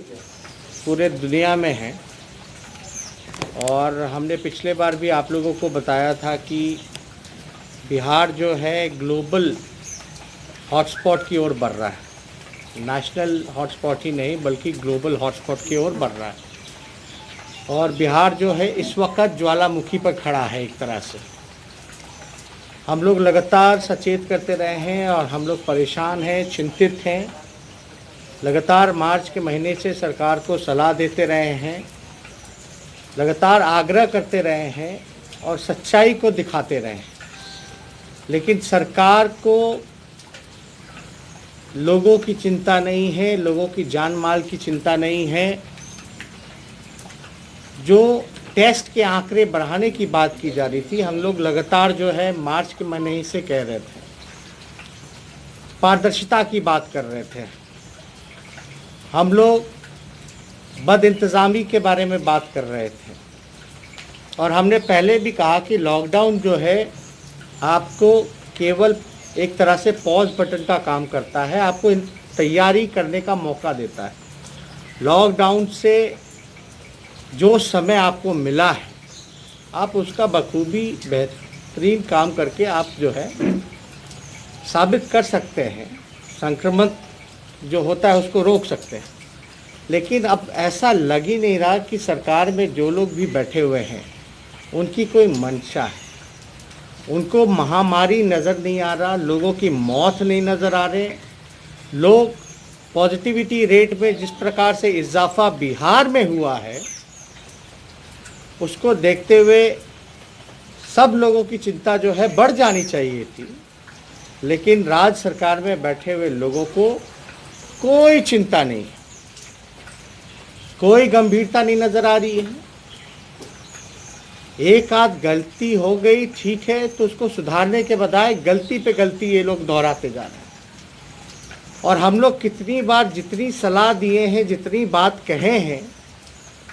पूरे दुनिया में है। और हमने पिछले बार भी आप लोगों को बताया था कि बिहार जो है ग्लोबल हॉटस्पॉट की ओर बढ़ रहा है। नेशनल हॉटस्पॉट ही नहीं बल्कि ग्लोबल हॉटस्पॉट की ओर बढ़ रहा है। और बिहार जो है इस वक्त ज्वालामुखी पर खड़ा है। एक तरह से हम लोग लगातार सचेत करते रहे हैं और हम लोग परेशान हैं, चिंतित हैं। लगातार मार्च के महीने से सरकार को सलाह देते रहे हैं, लगातार आग्रह करते रहे हैं और सच्चाई को दिखाते रहे हैं। लेकिन सरकार को लोगों की चिंता नहीं है, लोगों की जान माल की चिंता नहीं है। जो टेस्ट के आंकड़े बढ़ाने की बात की जा रही थी, हम लोग लगातार जो है मार्च के महीने से कह रहे थे, पारदर्शिता की बात कर रहे थे। हम लोग बदइंतज़ामी के बारे में बात कर रहे थे। और हमने पहले भी कहा कि लॉकडाउन जो है आपको केवल एक तरह से पॉज बटन का काम करता है, आपको तैयारी करने का मौका देता है। लॉकडाउन से जो समय आपको मिला है, आप उसका बखूबी बेहतरीन काम करके आप जो है साबित कर सकते हैं, संक्रमण जो होता है उसको रोक सकते हैं। लेकिन अब ऐसा लग ही नहीं रहा कि सरकार में जो लोग भी बैठे हुए हैं उनकी कोई मंशा है। उनको महामारी नज़र नहीं आ रहा, लोगों की मौत नहीं नज़र आ रहे। लोग पॉजिटिविटी रेट में जिस प्रकार से इजाफा बिहार में हुआ है उसको देखते हुए सब लोगों की चिंता जो है बढ़ जानी चाहिए थी। लेकिन राज्य सरकार में बैठे हुए लोगों को कोई चिंता नहीं है, कोई गंभीरता नहीं नज़र आ रही है। एक आध गलती हो गई ठीक है, तो उसको सुधारने के बजाय गलती पे गलती ये लोग दोहराते जा रहे हैं। और हम लोग कितनी बार जितनी सलाह दिए हैं, जितनी बात कहे हैं,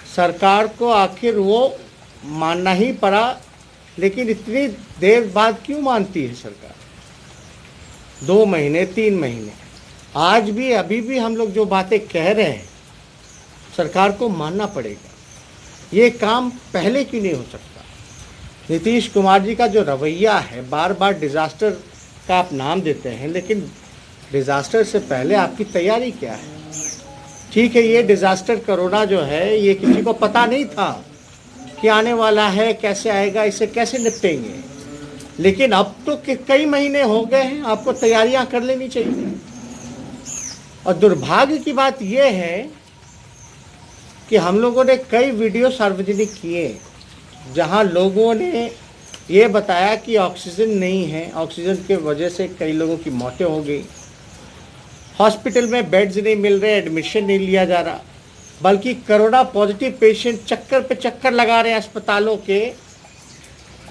सरकार को आखिर वो मानना ही पड़ा। लेकिन इतनी देर बाद क्यों मानती है सरकार? 2 महीने 3 महीने, आज भी अभी भी हम लोग जो बातें कह रहे हैं सरकार को मानना पड़ेगा। ये काम पहले क्यों नहीं हो सकता? नीतीश कुमार जी का जो रवैया है, बार बार डिज़ास्टर का आप नाम देते हैं, लेकिन डिज़ास्टर से पहले आपकी तैयारी क्या है? ठीक है, ये डिज़ास्टर कोरोना जो है ये किसी को पता नहीं था कि आने वाला है, कैसे आएगा, इसे कैसे निपटेंगे। लेकिन अब तो कई महीने हो गए हैं, आपको तैयारियां कर लेनी चाहिए। और दुर्भाग्य की बात यह है कि हम लोगों ने कई वीडियो सार्वजनिक किए जहां लोगों ने ये बताया कि ऑक्सीजन नहीं है, ऑक्सीजन की वजह से कई लोगों की मौतें हो गई, हॉस्पिटल में बेड्स नहीं मिल रहे, एडमिशन नहीं लिया जा रहा, बल्कि कोरोना पॉजिटिव पेशेंट चक्कर पे चक्कर लगा रहे हैं अस्पतालों के,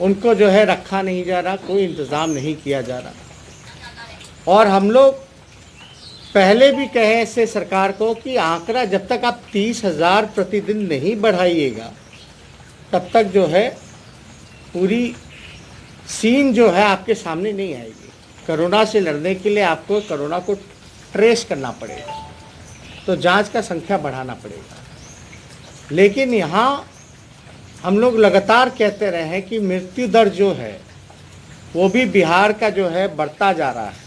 उनको जो है रखा नहीं जा रहा, कोई इंतज़ाम नहीं किया जा रहा। और हम लोग पहले भी कहे इससे सरकार को कि आंकड़ा जब तक आप 30,000 प्रतिदिन नहीं बढ़ाइएगा तब तक जो है पूरी सीन जो है आपके सामने नहीं आएगी। कोरोना से लड़ने के लिए आपको कोरोना को ट्रेस करना पड़ेगा, तो जांच का संख्या बढ़ाना पड़ेगा। लेकिन यहाँ हम लोग लगातार कहते रहे हैं कि मृत्यु दर जो है वो भी बिहार का जो है बढ़ता जा रहा है।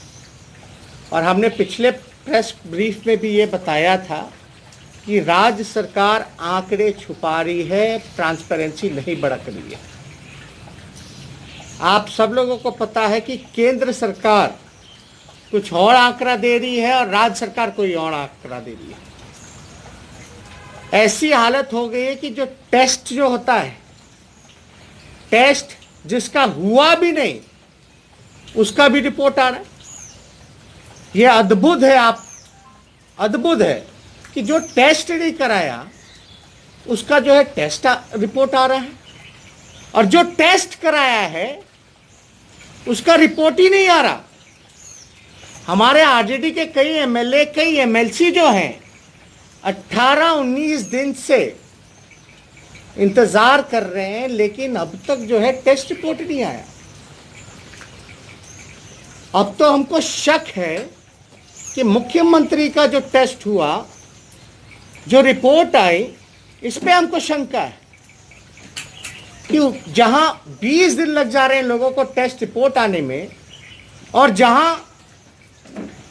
और हमने पिछले प्रेस ब्रीफ में भी ये बताया था कि राज्य सरकार आंकड़े छुपा रही है, ट्रांसपेरेंसी नहीं बरत रही है। आप सब लोगों को पता है कि केंद्र सरकार कुछ और आंकड़ा दे रही है और राज्य सरकार कोई और आंकड़ा दे रही है। ऐसी हालत हो गई है कि जो टेस्ट जो होता है, टेस्ट जिसका हुआ भी नहीं उसका भी रिपोर्ट आ रहा है। ये अद्भुत है, आप अद्भुत है कि जो टेस्ट नहीं कराया उसका जो है टेस्ट रिपोर्ट आ रहा है, और जो टेस्ट कराया है उसका रिपोर्ट ही नहीं आ रहा। हमारे आरजेडी के कई एमएलए, कई एमएलसी जो हैं 18-19 दिन से इंतजार कर रहे हैं, लेकिन अब तक जो है टेस्ट रिपोर्ट नहीं आया। अब तो हमको शक है कि मुख्यमंत्री का जो टेस्ट हुआ जो रिपोर्ट आई इस पे हमको शंका है कि जहां 20 दिन लग जा रहे हैं लोगों को टेस्ट रिपोर्ट आने में, और जहां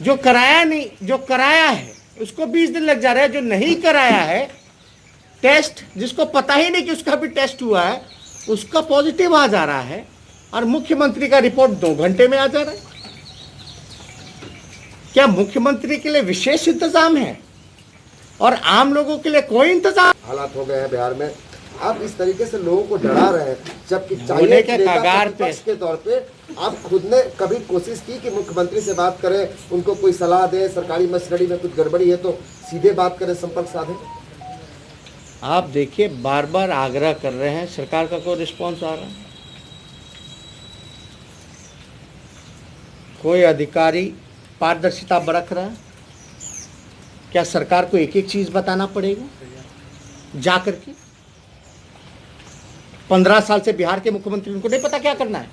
जो कराया है उसको 20 दिन लग जा रहा है, जो नहीं कराया है टेस्ट, जिसको पता ही नहीं कि उसका भी टेस्ट हुआ है, उसका पॉजिटिव आ जा रहा है, और मुख्यमंत्री का रिपोर्ट 2 घंटे में आ जा रहा है। क्या मुख्यमंत्री के लिए विशेष इंतजाम है और आम लोगों के लिए कोई इंतजाम? हालात हो गए हैं बिहार में, आप इस तरीके से लोगों को डरा रहे हैं, जबकि होने के कगार पे के तौर पे आप खुद ने कभी कोशिश की कि मुख्यमंत्री से बात करें, उनको कोई सलाह दें, सरकारी मशीनरी में कुछ गड़बड़ी है तो सीधे बात करें, संपर्क साधें? आप देखिए, बार बार आग्रह कर रहे हैं, सरकार का कोई रिस्पॉन्स आ रहा है? कोई अधिकारी पारदर्शिता बरत रहा है? क्या सरकार को एक एक चीज बताना पड़ेगा जा करके? 15 साल से बिहार के मुख्यमंत्री, उनको नहीं पता क्या करना है,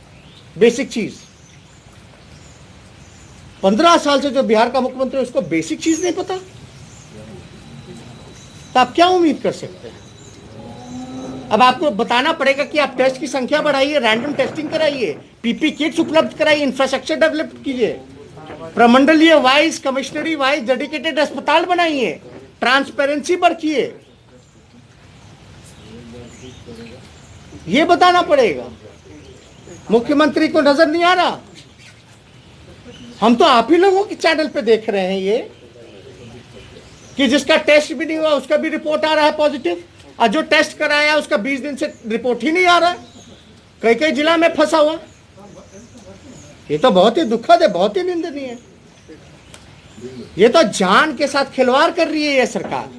बेसिक चीज। 15 साल से जो बिहार का मुख्यमंत्री उसको बेसिक चीज नहीं पता, तो आप क्या उम्मीद कर सकते हैं? अब आपको बताना पड़ेगा कि आप टेस्ट की संख्या बढ़ाइए, रैंडम टेस्टिंग कराइए, पीपी किट्स उपलब्ध कराइए, इंफ्रास्ट्रक्चर डेवलप कीजिए, प्रमंडलीय वाइज, कमिश्नरी वाइज डेडिकेटेड अस्पताल बनाइए, ट्रांसपेरेंसी बढ़ाइए, ये बताना पड़ेगा। मुख्यमंत्री को नजर नहीं आ रहा? हम तो आप ही लोगों के चैनल पे देख रहे हैं ये कि जिसका टेस्ट भी नहीं हुआ उसका भी रिपोर्ट आ रहा है पॉजिटिव, और जो टेस्ट कराया उसका 20 दिन से रिपोर्ट ही नहीं आ रहा है, कई कई जिला में फंसा हुआ। ये तो बहुत ही दुखद है, बहुत ही निंदनीय है। ये तो जान के साथ खिलवाड़ कर रही है ये सरकार।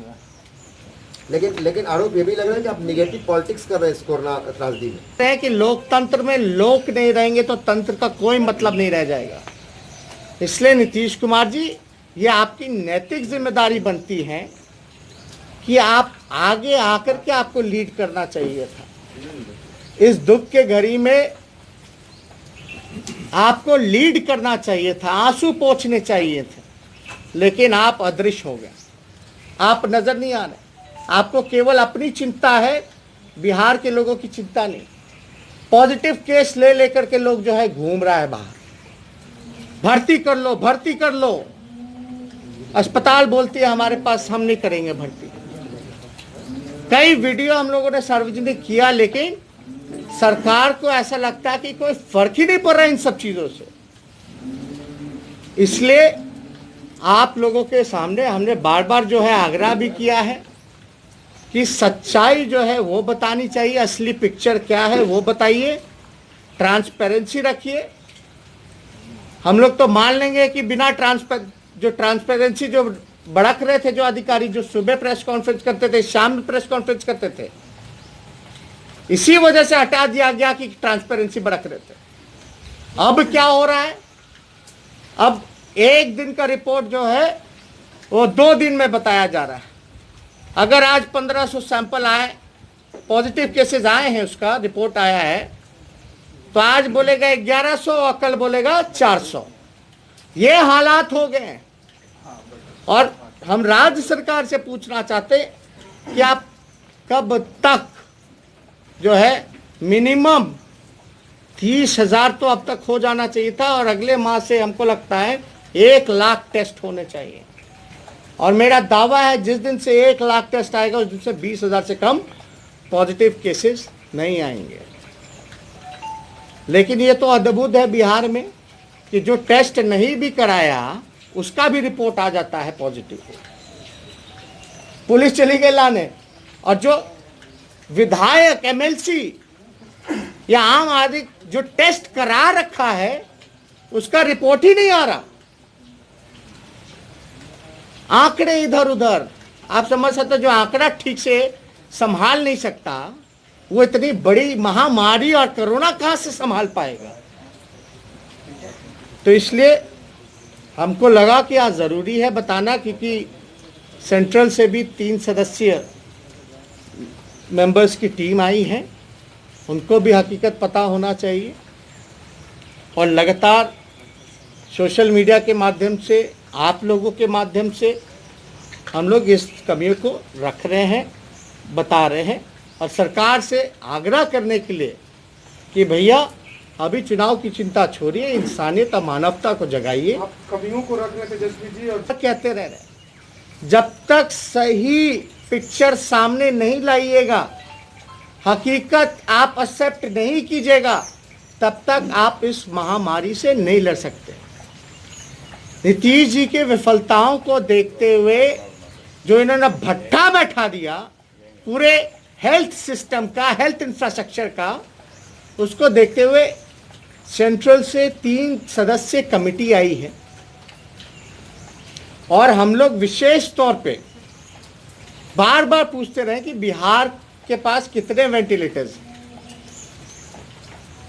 लेकिन आरोप ये भी लग रहा है कि आप निगेटिव पॉलिटिक्स कर रहे हैं इस कोरोना त्रासदी में। है कि लोकतंत्र में लोग नहीं रहेंगे तो तंत्र का कोई मतलब नहीं रह जाएगा। इसलिए नीतीश कुमार जी, ये आपकी नैतिक जिम्मेदारी बनती है कि आप आगे आकर के आपको लीड करना चाहिए था। इस दुख के घड़ी में आपको लीड करना चाहिए था, आंसू पोंछने चाहिए थे, लेकिन आप अदृश्य हो गए, आप नजर नहीं आ रहे। आपको केवल अपनी चिंता है, बिहार के लोगों की चिंता नहीं। पॉजिटिव केस ले लेकर के लोग जो है घूम रहा है बाहर, भर्ती कर लो, भर्ती कर लो। अस्पताल बोलती है हमारे पास, हम नहीं करेंगे भर्ती। कई वीडियो हम लोगों ने सार्वजनिक किया, लेकिन सरकार को ऐसा लगता है कि कोई फर्क ही नहीं पड़ रहा इन सब चीजों से। इसलिए आप लोगों के सामने हमने बार बार जो है आग्रह भी किया है कि सच्चाई जो है वो बतानी चाहिए, असली पिक्चर क्या है वो बताइए, ट्रांसपेरेंसी रखिए। हम लोग तो मान लेंगे कि बिना ट्रांसपेरेंसी जो भड़क रहे थे, जो अधिकारी जो सुबह प्रेस कॉन्फ्रेंस करते थे, शाम में प्रेस कॉन्फ्रेंस करते थे, इसी वजह से हटा दिया गया कि ट्रांसपेरेंसी भड़क रहे थे। अब क्या हो रहा है? अब एक दिन का रिपोर्ट जो है वो 2 दिन में बताया जा रहा है। अगर आज 1500 सैंपल आए, पॉजिटिव केसेस आए हैं, उसका रिपोर्ट आया है, तो आज बोलेगा 1100 और कल बोलेगा 400। ये हालात हो गए हैं। और हम राज्य सरकार से पूछना चाहते कि आप कब तक जो है मिनिमम 30,000 तो अब तक हो जाना चाहिए था, और अगले माह से हमको लगता है 1 लाख टेस्ट होने चाहिए। और मेरा दावा है जिस दिन से 1 लाख टेस्ट आएगा उस दिन से 20,000 से कम पॉजिटिव केसेस नहीं आएंगे। लेकिन ये तो अद्भुत है बिहार में कि जो टेस्ट नहीं भी कराया उसका भी रिपोर्ट आ जाता है पॉजिटिव। पुलिस चली गई लाने, और जो विधायक, एमएलसी या आम आदमी जो टेस्ट करा रखा है उसका रिपोर्ट ही नहीं आ रहा। आंकड़े इधर उधर, आप समझ सकते, जो आंकड़ा ठीक से संभाल नहीं सकता वो इतनी बड़ी महामारी और कोरोना कहां से संभाल पाएगा। तो इसलिए हमको लगा कि आज जरूरी है बताना, क्योंकि सेंट्रल से भी 3 सदस्यीय मेंबर्स की टीम आई है, उनको भी हकीकत पता होना चाहिए। और लगातार सोशल मीडिया के माध्यम से, आप लोगों के माध्यम से हम लोग इस कमियों को रख रहे हैं, बता रहे हैं और सरकार से आग्रह करने के लिए कि भैया अभी चुनाव की चिंता छोड़िए, इंसानियत और मानवता को जगाइए। आप कमियों को रख रहे थे तेजस्वी जी, और कहते रह रहे, जब तक सही पिक्चर सामने नहीं लाइएगा, हकीकत आप एक्सेप्ट नहीं कीजिएगा, तब तक आप इस महामारी से नहीं लड़ सकते। नीतीश जी के विफलताओं को देखते हुए जो इन्होंने भट्ठा बैठा दिया पूरे हेल्थ सिस्टम का, हेल्थ इंफ्रास्ट्रक्चर का, उसको देखते हुए सेंट्रल से 3 सदस्य कमेटी आई है और हम लोग विशेष तौर पे बार बार पूछते रहे कि बिहार के पास कितने वेंटिलेटर्स हैं,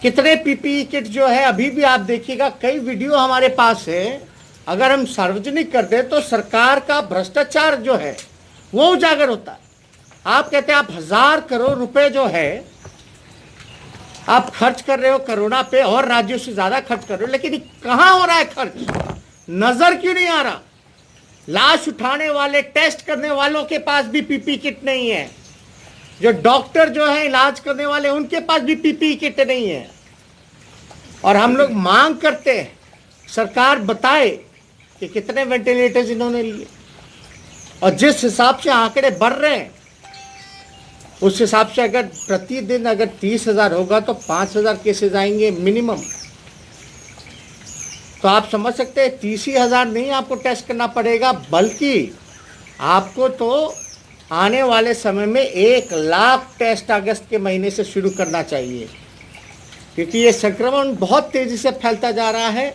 कितने पीपीई किट जो है। अभी भी आप देखिएगा कई वीडियो हमारे पास है, अगर हम सार्वजनिक कर दें तो सरकार का भ्रष्टाचार जो है वो उजागर होता है। आप कहते हैं आप 1000 करोड़ रुपए जो है आप खर्च कर रहे हो कोरोना पे और राज्यों से ज्यादा खर्च कर रहे हो, लेकिन कहां हो रहा है खर्च, नजर क्यों नहीं आ रहा। लाश उठाने वाले, टेस्ट करने वालों के पास भी पीपी किट नहीं है, जो डॉक्टर जो है इलाज करने वाले उनके पास भी पीपी किट नहीं है। और हम लोग मांग करते हैं सरकार बताए कि कितने वेंटिलेटर्स इन्होंने लिए, और जिस हिसाब से आंकड़े बढ़ रहे हैं उस हिसाब से अगर प्रतिदिन अगर 30,000 होगा तो 5,000 केसेस आएंगे मिनिमम। तो आप समझ सकते हैं 30,000 नहीं आपको टेस्ट करना पड़ेगा, बल्कि आपको तो आने वाले समय में 1 लाख टेस्ट अगस्त के महीने से शुरू करना चाहिए, क्योंकि ये संक्रमण बहुत तेजी से फैलता जा रहा है।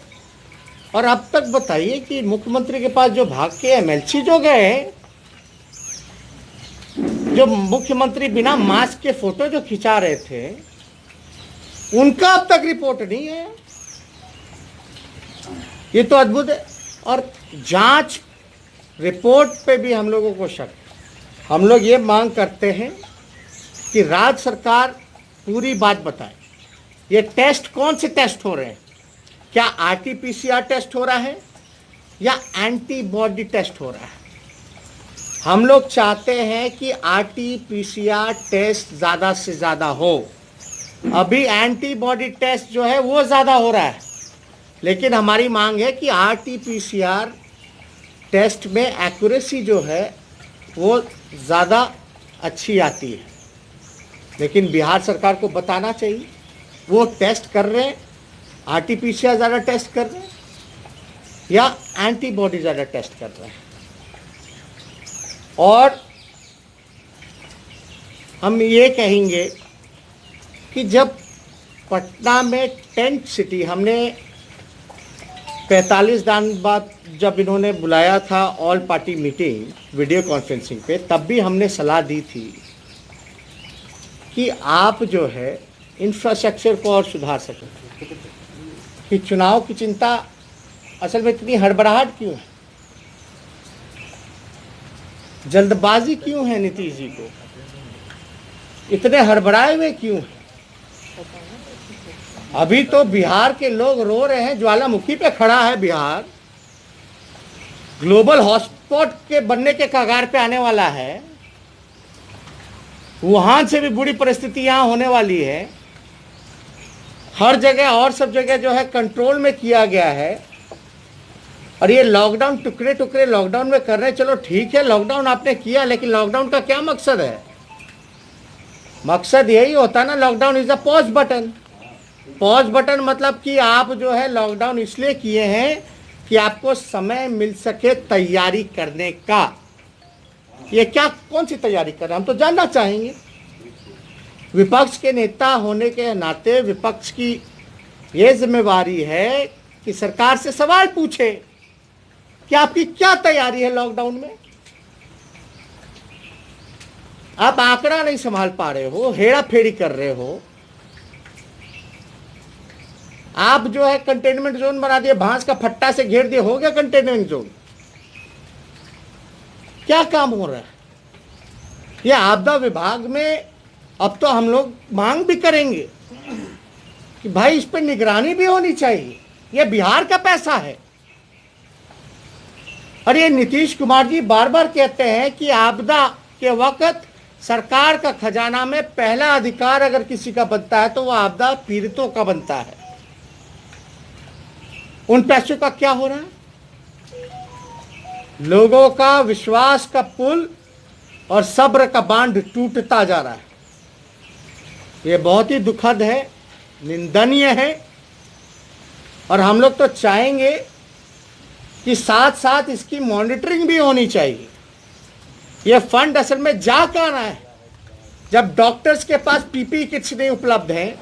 और अब तक बताइए कि मुख्यमंत्री के पास जो भाग के एमएलसी जो गए, जो मुख्यमंत्री बिना मास्क के फोटो जो खिंचा रहे थे, उनका अब तक रिपोर्ट नहीं है। ये तो अद्भुत है। और जांच रिपोर्ट पे भी हम लोगों को शक। हम लोग ये मांग करते हैं कि राज्य सरकार पूरी बात बताए, ये टेस्ट कौन से टेस्ट हो रहे हैं, क्या आरटीपीसीआर टेस्ट हो रहा है या एंटीबॉडी टेस्ट हो रहा है। हम लोग चाहते हैं कि आरटीपीसीआर टेस्ट ज़्यादा से ज़्यादा हो। अभी एंटीबॉडी टेस्ट जो है वो ज़्यादा हो रहा है, लेकिन हमारी मांग है कि आरटीपीसीआर टेस्ट में एक्यूरेसी जो है वो ज़्यादा अच्छी आती है। लेकिन बिहार सरकार को बताना चाहिए वो टेस्ट कर रहे हैं, आरटीपीसीआर ज़्यादा टेस्ट कर रहे हैं या एंटीबॉडी ज़्यादा टेस्ट कर रहे हैं। और हम ये कहेंगे कि जब पटना में टेंट सिटी, हमने 45 दिन बाद जब इन्होंने बुलाया था all party meeting video conferencing पे, तब भी हमने सलाह दी थी कि आप जो है इंफ्रास्ट्रक्चर को और सुधार सकें। कि चुनाव की चिंता असल में इतनी हड़बड़ाहट क्यों है, जल्दबाजी क्यों है, नीतीश जी को इतने हड़बड़ाए हुए क्यों हैं। अभी तो बिहार के लोग रो रहे हैं, ज्वालामुखी पे खड़ा है बिहार, ग्लोबल हॉटस्पॉट के बनने के कगार पे आने वाला है। वुहान से भी बुरी परिस्थिति यहाँ होने वाली है। हर जगह और सब जगह जो है कंट्रोल में किया गया है। और ये लॉकडाउन टुकड़े टुकड़े लॉकडाउन में कर रहे हैं। चलो ठीक है, लॉकडाउन आपने किया, लेकिन लॉकडाउन का क्या मकसद है? मकसद यही होता है ना, lockdown is a pause button. Pause button मतलब कि आप जो है लॉकडाउन इसलिए किए हैं कि आपको समय मिल सके तैयारी करने का। ये क्या, कौन सी तैयारी कर रहे हैं, हम तो जानना चाहेंगे। विपक्ष के नेता होने के नाते विपक्ष की ये जिम्मेवारी है कि सरकार से सवाल पूछे कि आपकी क्या तैयारी है लॉकडाउन में। आप आंकड़ा नहीं संभाल पा रहे हो, हेरा फेरी कर रहे हो। आप जो है कंटेनमेंट जोन बना दिए, भांस का फट्टा से घेर दिए, हो गया कंटेनमेंट जोन। क्या काम हो रहा है? ये आपदा विभाग में अब तो हम लोग मांग भी करेंगे कि भाई इस पर निगरानी भी होनी चाहिए। ये बिहार का पैसा है, और ये नीतीश कुमार जी बार बार कहते हैं कि आपदा के वक्त सरकार का खजाना में पहला अधिकार अगर किसी का बनता है तो वह आपदा पीड़ितों का बनता है। उन पैसों का क्या हो रहा है? लोगों का विश्वास का पुल और सब्र का बांध टूटता जा रहा है। यह बहुत ही दुखद है, निंदनीय है। और हम लोग तो चाहेंगे कि साथ साथ इसकी मॉनिटरिंग भी होनी चाहिए। यह फंड असल में जा कहाँ रहा है? जब डॉक्टर्स के पास पीपीई किट्स नहीं उपलब्ध हैं,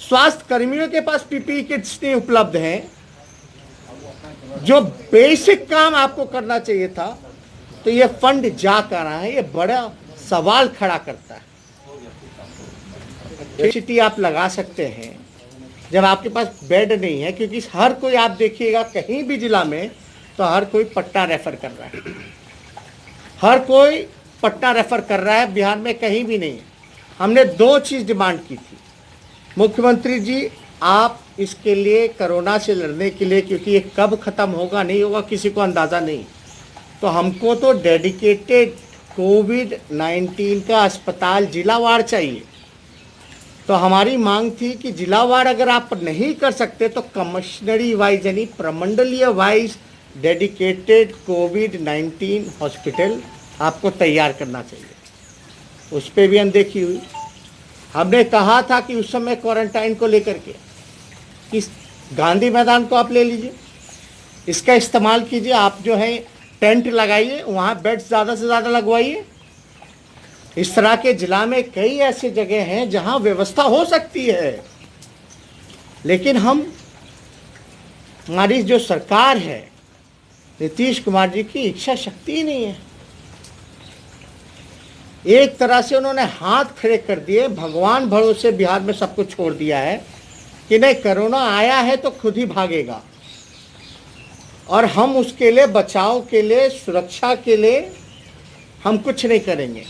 स्वास्थ्य कर्मियों के पास पीपीई किट्स नहीं उपलब्ध हैं, जो बेसिक काम आपको करना चाहिए था, तो यह फंड जा कहाँ रहा है? यह बड़ा सवाल खड़ा करता है। सिटी आप लगा सकते हैं जब आपके पास बेड नहीं है, क्योंकि हर कोई आप देखिएगा कहीं भी जिला में तो हर कोई पटना रेफर कर रहा है, हर कोई पटना रेफर कर रहा है। बिहार में कहीं भी नहीं है। हमने 2 चीज़ डिमांड की थी, मुख्यमंत्री जी आप इसके लिए कोरोना से लड़ने के लिए, क्योंकि ये कब ख़त्म होगा नहीं होगा किसी को अंदाज़ा नहीं, तो हमको तो डेडिकेटेड कोविड-19 का अस्पताल जिलावार चाहिए। तो हमारी मांग थी कि जिलावार अगर आप नहीं कर सकते तो कमिश्नरी वाइज यानी प्रमंडलीय वाइज डेडिकेटेड कोविड-19 हॉस्पिटल आपको तैयार करना चाहिए। उस पर भी अनदेखी हुई। हमने कहा था कि उस समय क्वारंटाइन को लेकर के इस गांधी मैदान को आप ले लीजिए, इसका इस्तेमाल कीजिए, आप जो है टेंट लगाइए, वहाँ बेड्स ज़्यादा से ज़्यादा लगवाइए। इस तरह के जिला में कई ऐसे जगह हैं जहाँ व्यवस्था हो सकती है, लेकिन हमारी जो सरकार है नीतीश कुमार जी की इच्छा शक्ति ही नहीं है। एक तरह से उन्होंने हाथ खड़े कर दिए, भगवान भरोसे बिहार में सब कुछ छोड़ दिया है कि नहीं कोरोना आया है तो खुद ही भागेगा, और हम उसके लिए बचाव के लिए सुरक्षा के लिए हम कुछ नहीं करेंगे।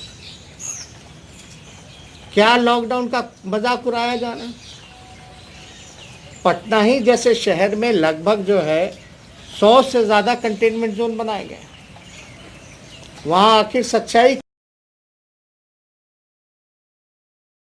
क्या लॉकडाउन का मजाक उड़ाया जा रहा है? पटना ही जैसे शहर में लगभग जो है 100 से ज़्यादा कंटेनमेंट जोन बनाए गए। वहाँ आखिर सच्चाई